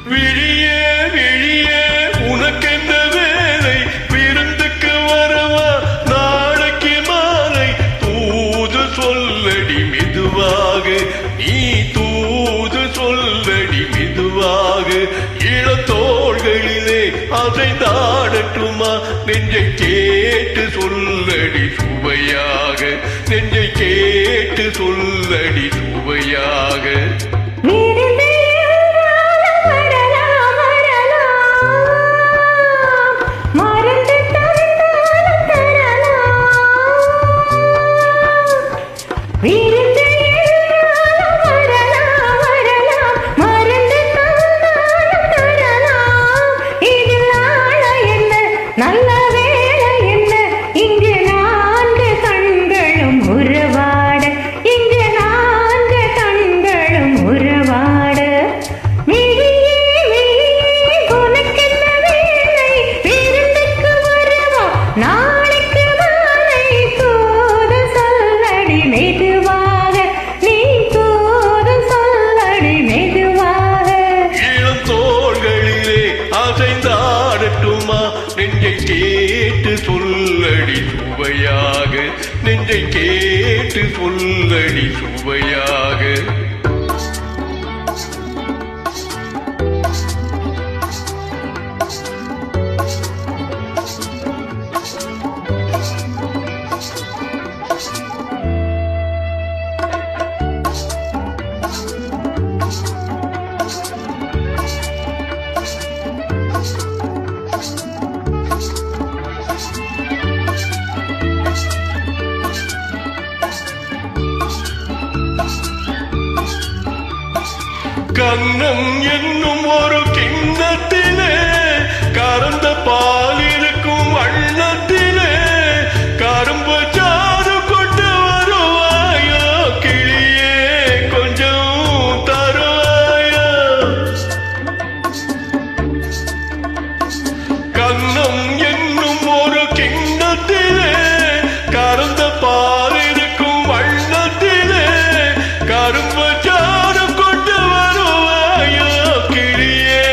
விழியே விழியே உனக்கென்ன வேலை, விருந்துக்கு வரவா நாளைக்கு மாலை, தூது சொல்லடி மெதுவாக, நீ தூது சொல்லடி மெதுவாக, இளத்தோள்களிலே அசைந்தாடட்டுமா, நெஞ்சை கேட்டு சொல்லடி சுவையாக, நெஞ்சை கேட்டு சொல்லடி சுவையாக. நல்ல வேளை என்ன, இங்கு நான்கு கண்களும் உறவாட, இங்கு நான்கு கண்களும் உறவாட. விழியே விழியே உனக்கென்ன வேளை, விருந்துக்கு வரவா நாளைக்கு மாலை, தூது சொல்லடி மெதுவாக, நீ தூது சொல்லடி மெதுவாக. இளம் தோள்களிலே அசைந்தாடட்டுமா, நெஞ்சை கேட்டு சொல்லடி சுவையாக, நெஞ்சை கேட்டு சொல்லடி சுவையாக. கண்ணம் என்னும் ஒரு கிண்ணத்திலே கறந்த பால் இருக்கும் வண்ணத்திலே, கரும்பு சாறு கொண்டு வருவாயோ கிளியே, கொஞ்சம் தருவாயோ. கண்ணம் என்னும் ஒரு கிண்ணத்திலே கறந்த பால் இருக்கும் வண்ணத்திலே, கரும்பு சாறு கொண்டு வருவாயோ கிளியே,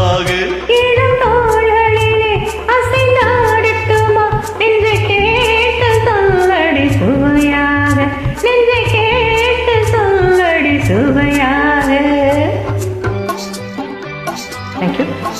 சுகமாக இளம் தோள்களிலே அசைந்தாடட்டுமா நெஞ்சை கேட்டு சொல்லடி சுவையாக நெஞ்சை கேட்டு சொல்லடி சுவையாக. Thank you.